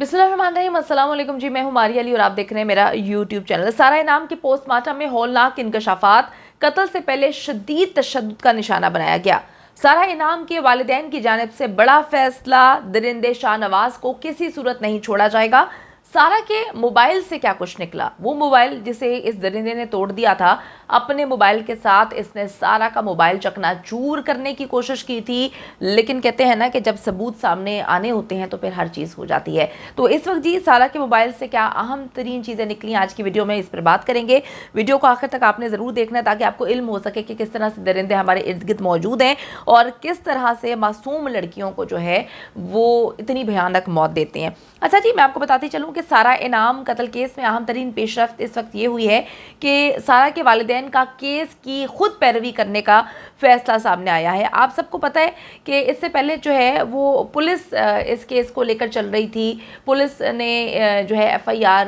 बिस्मिल्लाहिर्रहमानिर्रहीम। अस्सलाम वालेकुम जी, मैं हूं मारिया अली और आप देख रहे हैं मेरा यूट्यूब चैनल। सारा इनाम के पोस्टमार्टम में हौलनाक इंकशाफात, कत्ल से पहले शदीद तशद्दुद का निशाना बनाया गया। सारा इनाम के वालिदैन की जानिब से बड़ा फैसला, दरिंदे शाहनवाज को किसी सूरत नहीं छोड़ा जाएगा। सारा के मोबाइल से क्या कुछ निकला, वो मोबाइल जिसे इस दरिंदे ने तोड़ दिया था, अपने मोबाइल के साथ इसने सारा का मोबाइल चकनाचूर करने की कोशिश की थी। लेकिन कहते हैं ना कि जब सबूत सामने आने होते हैं तो फिर हर चीज़ हो जाती है। तो इस वक्त जी सारा के मोबाइल से क्या अहम तरीन चीज़ें निकली, आज की वीडियो में इस पर बात करेंगे। वीडियो को आखिर तक आपने ज़रूर देखना है ताकि आपको इल्म हो सके कि किस तरह से दरिंदे हमारे इर्द गिर्द मौजूद हैं और किस तरह से मासूम लड़कियों को जो है वो इतनी भयानक मौत देते हैं। अच्छा जी, मैं आपको बताती चलूँ कि सारा इनाम कत्ल केस में अहम तरीन पेशरफ्त इस वक्त ये हुई है कि सारा के वालिदैन का केस की खुद पैरवी करने का फैसला सामने आया है। आप सबको पता है कि इससे पहले जो है वो पुलिस इस केस को लेकर चल रही थी। पुलिस ने जो है FIR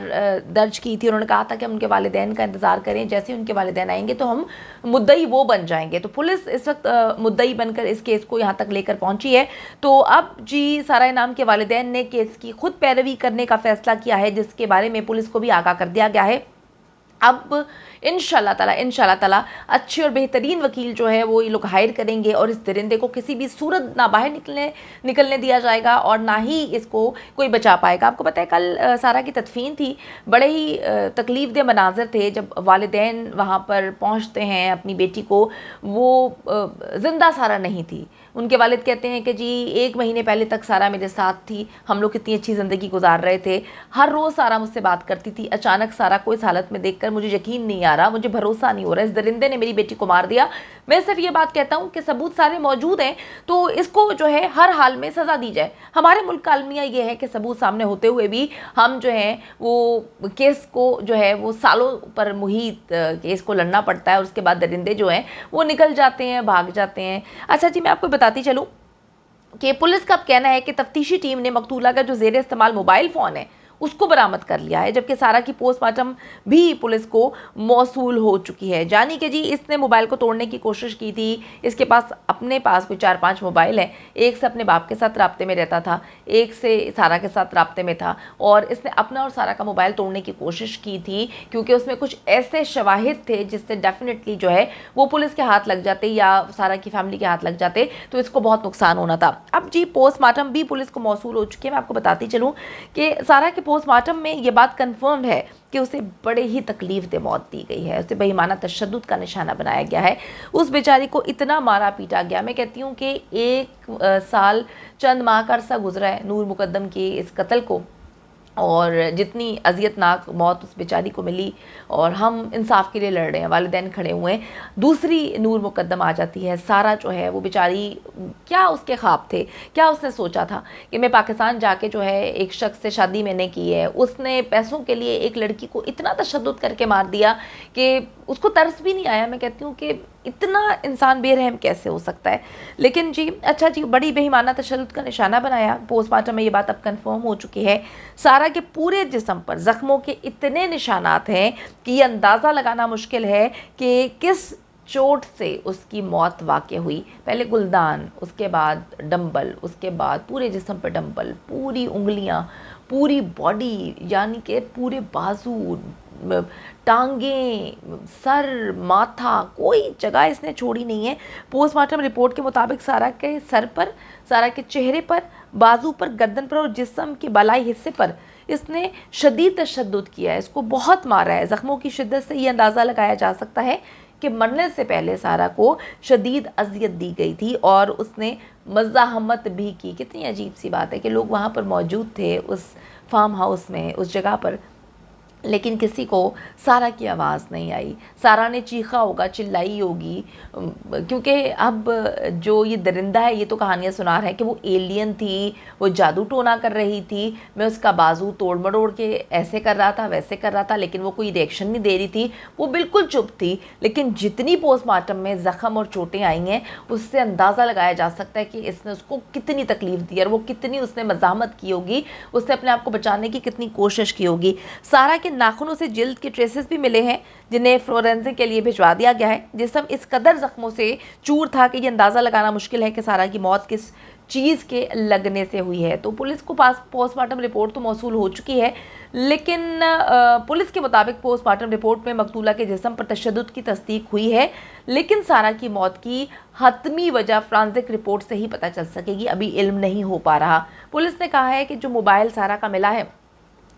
दर्ज की थी। उन्होंने कहा था कि हम उनके वालिदैन का इंतज़ार करें, जैसे ही उनके वालिदैन आएंगे तो हम मुद्दई वो बन जाएंगे। तो पुलिस इस वक्त मुद्दई बनकर इस केस को यहाँ तक लेकर पहुँची है। तो अब जी सारा इनाम के वालिदैन ने केस की खुद पैरवी करने का फैसला किया है, जिसके बारे में पुलिस को भी आगाह कर दिया गया है। अब इंशाल्लाह ताला अच्छे और बेहतरीन वकील जो है वो ये लोग हायर करेंगे और इस दरिंदे को किसी भी सूरत ना बाहर निकलने दिया जाएगा और ना ही इसको कोई बचा पाएगा। आपको पता है कल सारा की तदफीन थी। बड़े ही तकलीफ दे मनाजर थे जब वालिदैन वहाँ पर पहुँचते हैं अपनी बेटी को। वो ज़िंदा सारा नहीं थी। उनके वालिद कहते हैं कि जी 1 महीने पहले तक सारा मेरे साथ थी, हम लोग कितनी अच्छी ज़िंदगी गुजार रहे थे, हर रोज़ सारा मुझसे बात करती थी। अचानक सारा को इस हालत में देखकर मुझे यकीन नहीं आ रहा, मुझे भरोसा नहीं हो रहा, इस दरिंदे ने मेरी बेटी को मार दिया। मैं सिर्फ ये बात कहता हूँ कि सबूत सारे मौजूद हैं तो इसको जो है हर हाल में सज़ा दी जाए। हमारे मुल्क का अलमिया ये है कि सबूत सामने होते हुए भी हम जो है वो केस को जो है वो सालों पर मुहित केस को लड़ना पड़ता है और उसके बाद दरिंदे जो हैं वो निकल जाते हैं, भाग जाते हैं। अच्छा जी, मैं आपको बताती चलूँ कि पुलिस का अब कहना है कि तफ्तीशी टीम ने मकतूला का जो ज़ेर इस्तेमाल मोबाइल फ़ोन है उसको बरामद कर लिया है, जबकि सारा की पोस्टमार्टम भी पुलिस को मौसूल हो चुकी है। जानी कि जी इसने मोबाइल को तोड़ने की कोशिश की थी। इसके पास अपने पास कोई 4-5 मोबाइल हैं। एक से अपने बाप के साथ राब्ते में रहता था, एक से सारा के साथ राब्ते में था और इसने अपना और सारा का मोबाइल तोड़ने की कोशिश की थी क्योंकि उसमें कुछ ऐसे शवाहिद थे जिससे डेफिनेटली जो है वो पुलिस के हाथ लग जाते या सारा की फैमिली के हाथ लग जाते तो इसको बहुत नुकसान होना था। अब जी पोस्टमार्टम भी पुलिस को मौसूल हो चुकी है। मैं आपको बताती चलूँ कि सारा के पोस्टमार्टम में ये बात कंफर्म है कि उसे बड़े ही तकलीफ दे मौत दी गई है। उसे बेईमाना तशद्दुद का निशाना बनाया गया है। उस बेचारी को इतना मारा पीटा गया। मैं कहती हूँ कि 1 साल चंद माह का अरसा गुजरा है नूर मुकद्दम के इस कत्ल को और जितनी अज़ियतनाक मौत उस बेचारी को मिली और हम इंसाफ के लिए लड़ रहे हैं, वालिदैन खड़े हुए हैं। दूसरी नूर मुकद्दम आ जाती है। सारा जो है वो बेचारी, क्या उसके ख्वाब थे, क्या उसने सोचा था कि मैं पाकिस्तान जाके जो है एक शख्स से शादी मैंने की है। उसने पैसों के लिए एक लड़की को इतना तशद्दुद करके मार दिया कि उसको तरस भी नहीं आया। मैं कहती हूँ कि इतना इंसान बेरहम कैसे हो सकता है। लेकिन जी अच्छा जी, बड़ी बेईमाना तशद्दुद का निशाना बनाया। पोस्टमार्टम में ये बात अब कंफर्म हो चुकी है। सारा के पूरे जिस्म पर ज़ख्मों के इतने निशानात हैं कि ये अंदाज़ा लगाना मुश्किल है कि किस चोट से उसकी मौत वाक़ई हुई। पहले गुलदान, उसके बाद डंबल, उसके बाद पूरे जिस्म पर डंबल, पूरी उंगलियां, पूरी बॉडी, यानी कि पूरे बाजू, टांगें, सर, माथा, कोई जगह इसने छोड़ी नहीं है। पोस्टमार्टम रिपोर्ट के मुताबिक सारा के सर पर, सारा के चेहरे पर, बाजू पर, गर्दन पर और जिस्म के बलाई हिस्से पर इसने शदीद तशद्दुद किया है। इसको बहुत मारा है। ज़ख्मों की शिद्दत से ये अंदाज़ा लगाया जा सकता है कि मरने से पहले सारा को शदीद अजियत दी गई थी और उसने मज़ाहमत भी की। कितनी अजीब सी बात है कि लोग वहाँ पर मौजूद थे उस फार्म हाउस में, उस जगह पर, लेकिन किसी को सारा की आवाज़ नहीं आई। सारा ने चीखा होगा, चिल्लाई होगी, क्योंकि अब जो ये दरिंदा है ये तो कहानियाँ सुना रहा है कि वो एलियन थी, वो जादू टोना कर रही थी, मैं उसका बाजू तोड़ मरोड़ के ऐसे कर रहा था, वैसे कर रहा था, लेकिन वो कोई रिएक्शन नहीं दे रही थी, वो बिल्कुल चुप थी। लेकिन जितनी पोस्टमार्टम में ज़ख़म और चोटें आई हैं उससे अंदाज़ा लगाया जा सकता है कि इसने उसको कितनी तकलीफ़ दी और वो कितनी उसने मज़ाहमत की होगी, उसने अपने आप को बचाने की कितनी कोशिश की होगी। सारा के नाखूनों से जिल्द के ट्रेसेस भी मिले हैं जिन्हें फोरेंसिक के लिए भिजवा दिया गया है। जिस्म इस कदर ज़ख्मों से चूर था कि ये अंदाज़ा लगाना मुश्किल है कि सारा की मौत किस चीज़ के लगने से हुई है। तो पुलिस को पोस्टमार्टम रिपोर्ट तो मौसूल हो चुकी है, लेकिन पुलिस के मुताबिक पोस्टमार्टम रिपोर्ट में मकतूला के जिस्म पर तशद्दुद की तस्दीक हुई है, लेकिन सारा की मौत की हतमी वजह फ्रांसिक रिपोर्ट से ही पता चल सकेगी, अभी इल्म नहीं हो पा रहा। पुलिस ने कहा है कि जो मोबाइल सारा का मिला है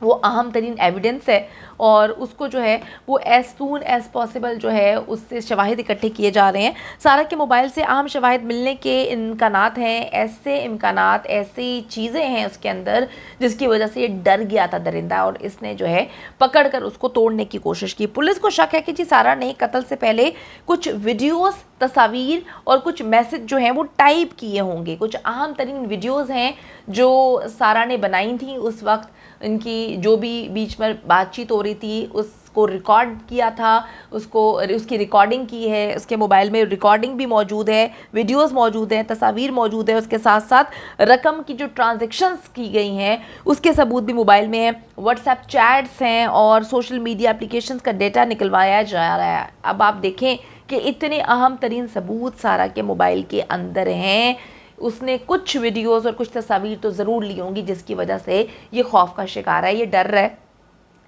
वो अहम तरीन एविडेंस है और उसको जो है वो एज सून एज़ पॉसिबल जो है उससे शवाहिद इकट्ठे किए जा रहे हैं। सारा के मोबाइल से अहम शवाहिद मिलने के इम्कानात हैं, ऐसे इम्कानात, ऐसी चीज़ें हैं उसके अंदर जिसकी वजह से ये डर गया था दरिंदा और इसने जो है पकड़ कर उसको तोड़ने की कोशिश की। पुलिस को शक है कि जी सारा ने कत्ल से पहले कुछ वीडियोस, तस्वीर और कुछ मैसेज जो हैं वो टाइप किए होंगे। कुछ अहम तरीन वीडियोज़ हैं जो सारा ने बनाई थी उस वक्त, इनकी जो भी बीच में बातचीत हो रही थी उसको रिकॉर्ड किया था, उसकी रिकॉर्डिंग की है, उसके मोबाइल में रिकॉर्डिंग भी मौजूद है, वीडियोस मौजूद हैं, तस्वीर मौजूद है, उसके साथ साथ रकम की जो ट्रांजैक्शंस की गई हैं उसके सबूत भी मोबाइल में हैं, व्हाट्सएप चैट्स हैं और सोशल मीडिया एप्लीकेशंस का डेटा निकलवाया जा रहा है। अब आप देखें कि इतने अहम तरीन सबूत सारा के मोबाइल के अंदर हैं। उसने कुछ वीडियोस और कुछ तस्वीर तो ज़रूर ली होंगी जिसकी वजह से ये खौफ का शिकार है, ये डर रहा है,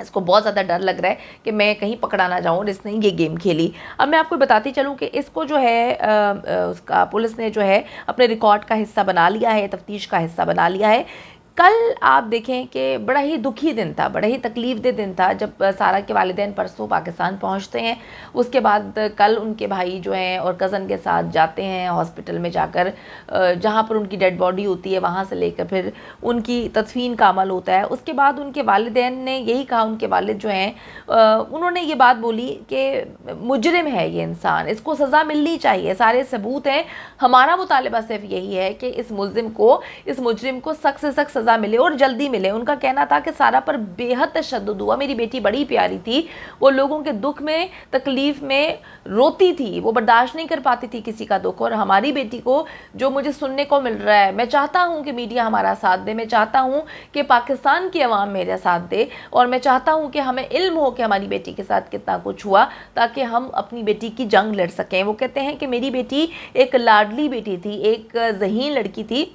इसको बहुत ज़्यादा डर लग रहा है कि मैं कहीं पकड़ा ना जाऊँ और इसने ये गेम खेली। अब मैं आपको बताती चलूँ कि इसको जो है उसका पुलिस ने जो है अपने रिकॉर्ड का हिस्सा बना लिया है, तफ्तीश का हिस्सा बना लिया है। कल आप देखें कि बड़ा ही दुखी दिन था, बड़ा ही तकलीफ़देह दिन था जब सारा के वालिदैन परसों पाकिस्तान पहुंचते हैं। उसके बाद कल उनके भाई जो हैं और कज़न के साथ जाते हैं हॉस्पिटल में, जाकर जहां पर उनकी डेड बॉडी होती है वहां से लेकर फिर उनकी तदफीन का अमल होता है। उसके बाद उनके वालिदैन ने यही कहा, उनके वालिद जो हैं उन्होंने ये बात बोली कि मुजरिम है ये इंसान, इसको सज़ा मिलनी चाहिए, सारे सबूत हैं, हमारा मुतालबा सिर्फ यही है कि इस मुजरिम को सख्त से सख्त सज़ा मिले और जल्दी मिले। उनका कहना था कि सारा पर बेहद तशद्दुद हुआ, मेरी बेटी बड़ी प्यारी थी, वो लोगों के दुख में, तकलीफ़ में रोती थी, वो बर्दाश्त नहीं कर पाती थी किसी का दुख। और हमारी बेटी को जो मुझे सुनने को मिल रहा है, मैं चाहता हूँ कि मीडिया हमारा साथ दे, मैं चाहता हूँ कि पाकिस्तान की आवाम मेरा साथ दे और मैं चाहता हूँ कि हमें इल्म हो कि हमारी बेटी के साथ कितना कुछ हुआ ताकि हम अपनी बेटी की जंग लड़ सकें। वो कहते हैं कि मेरी बेटी एक लाडली बेटी थी, एक ज़हीन लड़की थी,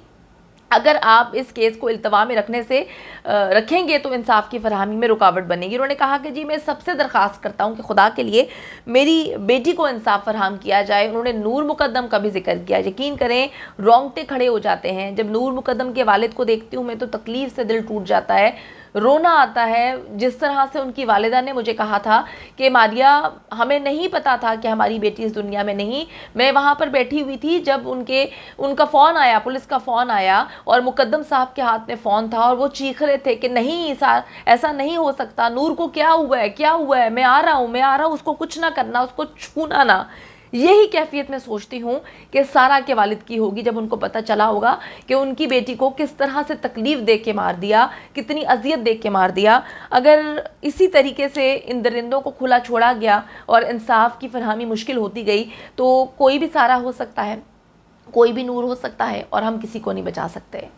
अगर आप इस केस को इल्तवा में रखेंगे तो इंसाफ की फरहमी में रुकावट बनेगी। उन्होंने कहा कि जी मैं सबसे दरख्वास्त करता हूं कि खुदा के लिए मेरी बेटी को इंसाफ फरहम किया जाए। उन्होंने नूर मुकद्दम का भी जिक्र किया। यकीन करें रोंगटे खड़े हो जाते हैं जब नूर मुकद्दम के वालिद को देखती हूँ मैं तो तकलीफ़ से दिल टूट जाता है, रोना आता है। जिस तरह से उनकी वालिदा ने मुझे कहा था कि मारिया हमें नहीं पता था कि हमारी बेटी इस दुनिया में नहीं, मैं वहाँ पर बैठी हुई थी जब उनका फ़ोन आया, पुलिस का फ़ोन आया और मुकद्दम साहब के हाथ में फ़ोन था और वो चीख रहे थे कि नहीं ऐसा नहीं हो सकता, नूर को क्या हुआ है, क्या हुआ है, मैं आ रहा हूँ, उसको कुछ ना करना, उसको छूना ना। यही कैफियत मैं सोचती हूँ कि सारा के वालिद की होगी जब उनको पता चला होगा कि उनकी बेटी को किस तरह से तकलीफ़ दे के मार दिया, कितनी अजियत दे के मार दिया। अगर इसी तरीके से इन दरिंदों को खुला छोड़ा गया और इंसाफ की फरहमी मुश्किल होती गई तो कोई भी सारा हो सकता है, कोई भी नूर हो सकता है और हम किसी को नहीं बचा सकते।